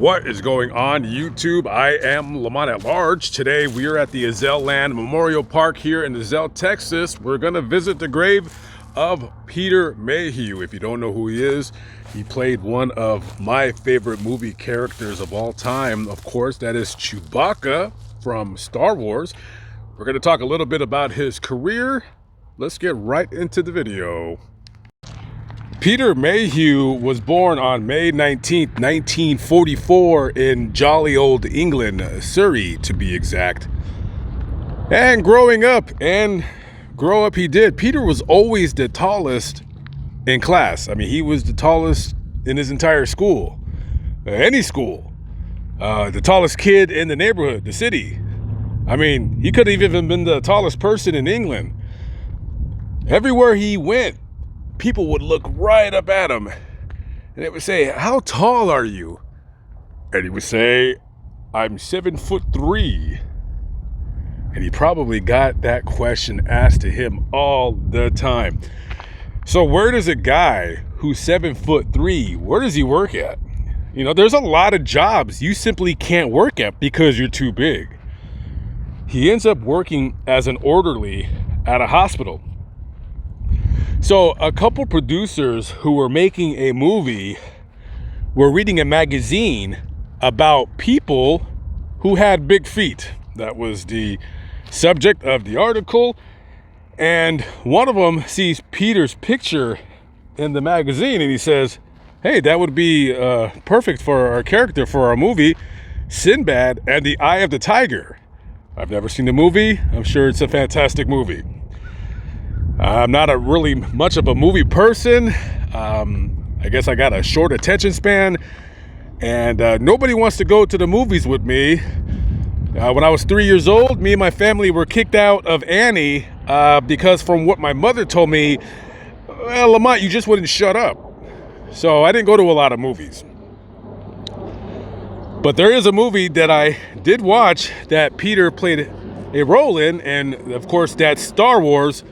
What is going on YouTube? I am Lamont at large. Today we are at the Land Memorial Park here in Zell, Texas. We're gonna visit the grave of Peter Mayhew. If you don't know who he is, he played one of my favorite movie characters of all time. Of course, that is Chewbacca from Star Wars. We're gonna talk a little bit about his career. Let's get right into the video. Peter Mayhew was born on May 19th, 1944 in jolly old England, Surrey to be exact. And growing up, he did. Peter was always the tallest in class. I mean, he was the tallest in his entire school, any school. The tallest kid in the neighborhood, the city. I mean, he could have even been the tallest person in England. Everywhere he went, people would look right up at him and they would say, "How tall are you?" And he would say, "I'm 7'3". And he probably got that question asked to him all the time. So where does a guy who's 7'3", where does he work at? You know, there's a lot of jobs you simply can't work at because you're too big. He ends up working as an orderly at a hospital. So a couple producers who were making a movie were reading a magazine about people who had big feet. That was the subject of the article. And one of them sees Peter's picture in the magazine and he says, "Hey, that would be perfect for our character for our movie, Sinbad and the Eye of the Tiger." I've never seen the movie. I'm sure it's a fantastic movie. I'm not really much of a movie person. I guess I got a short attention span, and nobody wants to go to the movies with me. When I was 3 years old, me and my family were kicked out of Annie because from what my mother told me, "Well, Lamont, you just wouldn't shut up." So I didn't go to a lot of movies. But there is a movie that I did watch that Peter played a role in, and of course that's Star Wars,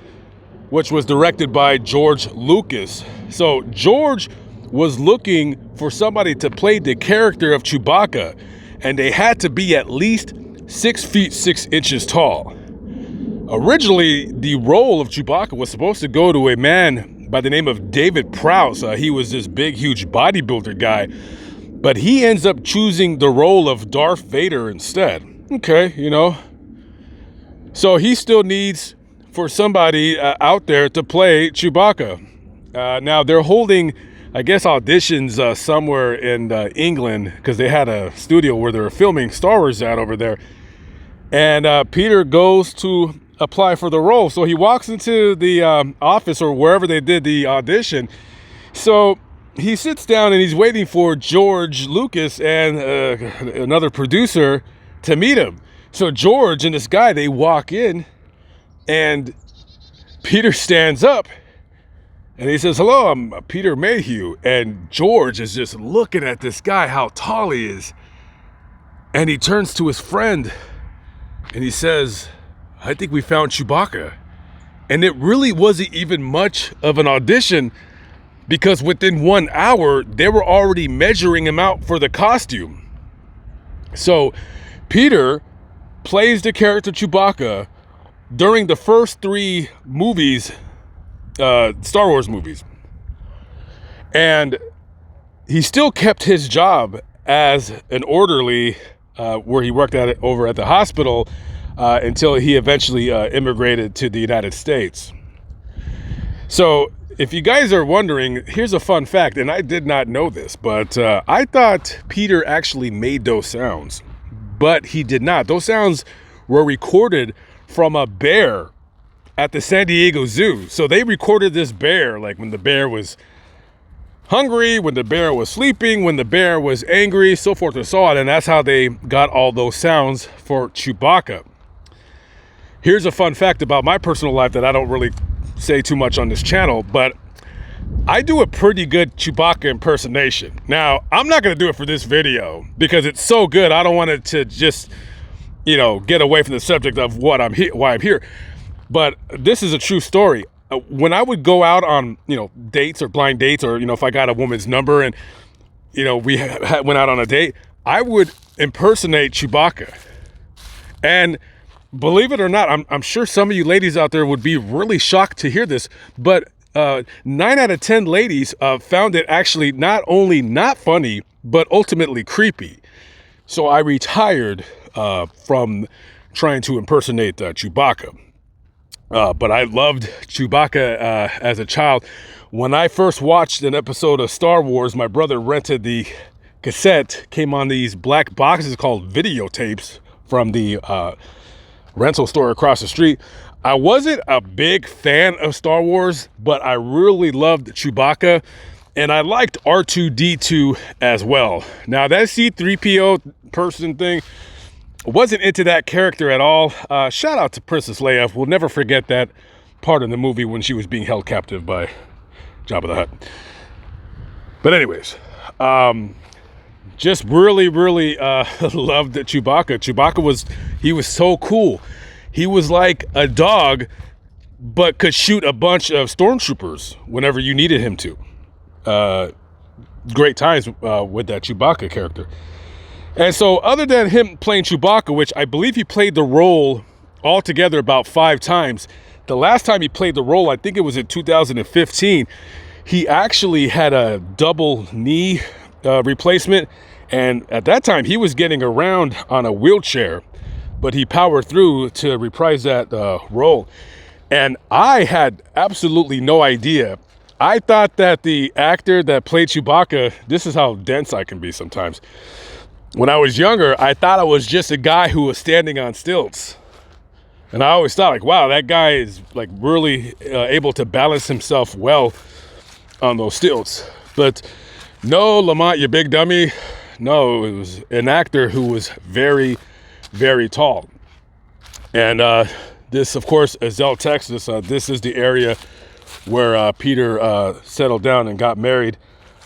which was directed by George Lucas. So George was looking for somebody to play the character of Chewbacca, and they had to be at least 6 feet 6 inches tall. Originally, the role of Chewbacca was supposed to go to a man by the name of David Prowse. He was this big, huge bodybuilder guy, but he ends up choosing the role of Darth Vader instead. Okay, you know. So he still needs for somebody out there to play Chewbacca. Now they're holding, I guess, auditions somewhere in England because they had a studio where they were filming Star Wars at over there. And Peter goes to apply for the role. So he walks into the office or wherever they did the audition. So he sits down and he's waiting for George Lucas and another producer to meet him. So George and this guy, they walk in. And Peter stands up and he says, "Hello, I'm Peter Mayhew." And George is just looking at this guy, how tall he is. And he turns to his friend and he says, "I think we found Chewbacca." And it really wasn't even much of an audition because within 1 hour, they were already measuring him out for the costume. So Peter plays the character Chewbacca during the first 3 movies, Star Wars movies. And he still kept his job as an orderly where he worked at it over at the hospital until he eventually immigrated to the United States. So if you guys are wondering, here's a fun fact, and I did not know this, but I thought Peter actually made those sounds, but he did not. Those sounds were recorded from a bear at the San Diego Zoo. So they recorded this bear, like when the bear was hungry, when the bear was sleeping, when the bear was angry, so forth and so on. And that's how they got all those sounds for Chewbacca. Here's a fun fact about my personal life that I don't really say too much on this channel, but I do a pretty good Chewbacca impersonation. Now, I'm not going to do it for this video because it's so good. I don't want it to just, you know, get away from the subject of why I'm here. But this is a true story. When I would go out on, you know, dates or blind dates, or, you know, if I got a woman's number and, you know, we went out on a date, I would impersonate Chewbacca. And believe it or not, I'm sure some of you ladies out there would be really shocked to hear this, but 9 out of 10 ladies found it actually not only not funny, but ultimately creepy. So I retired from trying to impersonate Chewbacca. But I loved Chewbacca as a child. When I first watched an episode of Star Wars, my brother rented the cassette, came on these black boxes called videotapes from the rental store across the street. I wasn't a big fan of Star Wars, but I really loved Chewbacca, and I liked R2-D2 as well. Now that C-3PO person thing, wasn't into that character at all. Shout out to Princess Leia. We'll never forget that part in the movie when she was being held captive by Jabba the Hutt. But anyways, just really loved Chewbacca. Chewbacca was so cool. He was like a dog, but could shoot a bunch of stormtroopers whenever you needed him to. Great times with that Chewbacca character. And so other than him playing Chewbacca, which I believe he played the role altogether about 5 times, the last time he played the role, I think it was in 2015, he actually had a double knee replacement. And at that time, he was getting around on a wheelchair, but he powered through to reprise that role. And I had absolutely no idea. I thought that the actor that played Chewbacca, this is how dense I can be sometimes. When I was younger, I thought I was just a guy who was standing on stilts. And I always thought, like, wow, that guy is like really able to balance himself well on those stilts. But no, Lamont, you big dummy. No, it was an actor who was very, very tall. And this, of course, Azell, Texas. This is the area where Peter settled down and got married.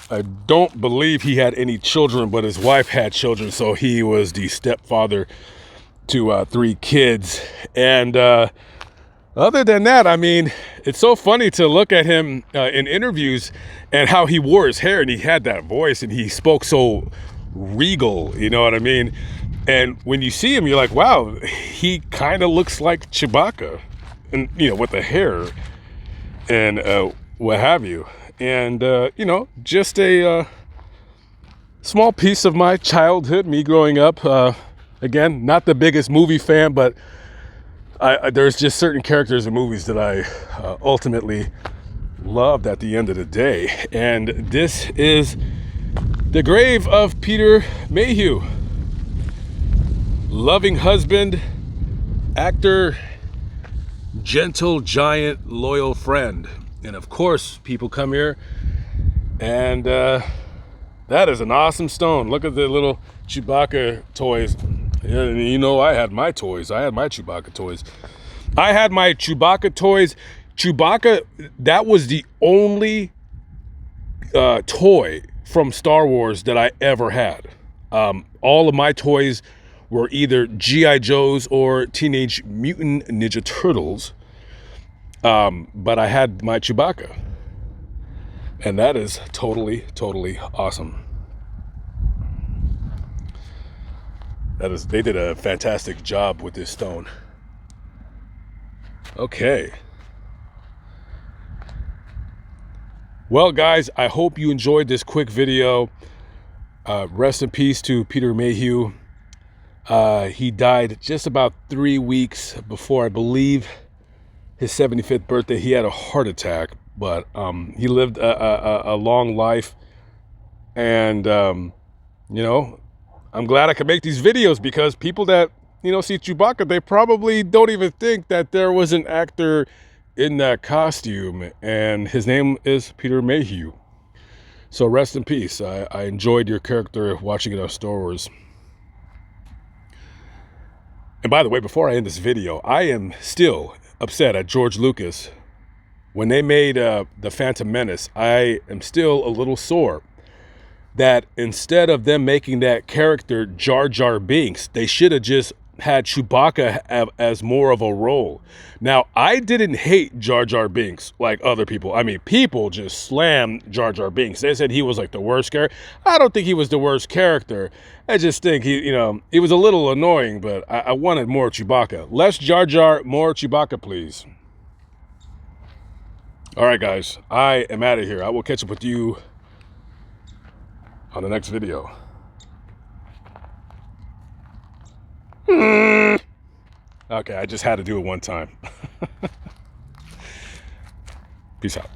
I don't believe he had any children, but his wife had children, so he was the stepfather to 3 kids. And other than that, I mean, it's so funny to look at him in interviews and how he wore his hair, and he had that voice, and he spoke so regal, you know what I mean? And when you see him, you're like, wow, he kind of looks like Chewbacca, and you know, with the hair and what have you. And, you know, just a small piece of my childhood, me growing up. Again, not the biggest movie fan, but there's just certain characters in movies that I ultimately loved at the end of the day. And this is the grave of Peter Mayhew. Loving husband, actor, gentle giant, loyal friend. And of course, people come here, and that is an awesome stone. Look at the little Chewbacca toys. And you know, I had my toys. I had my Chewbacca toys. Chewbacca, that was the only toy from Star Wars that I ever had. All of my toys were either G.I. Joes or Teenage Mutant Ninja Turtles. But I had my Chewbacca, and that is totally awesome. They did a fantastic job with this stone. Okay. Well, guys, I hope you enjoyed this quick video. Rest in peace to Peter Mayhew. He died just about 3 weeks before, I believe, his 75th birthday. He had a heart attack, but he lived a long life. And, you know, I'm glad I could make these videos, because people that, you know, see Chewbacca, they probably don't even think that there was an actor in that costume. And his name is Peter Mayhew. So rest in peace. I enjoyed your character watching it on Star Wars. And by the way, before I end this video, I am still upset at George Lucas. When they made The Phantom Menace, I am still a little sore that instead of them making that character Jar Jar Binks, they should have just had Chewbacca as more of a role. Now, I didn't hate Jar Jar Binks like other people. I mean, people just slammed Jar Jar Binks. They said he was like the worst character. I don't think he was the worst character. I just think he was a little annoying, but I wanted more Chewbacca. Less Jar Jar, more Chewbacca, please. All right, guys, I am out of here. I will catch up with you on the next video. Okay, I just had to do it one time. Peace out.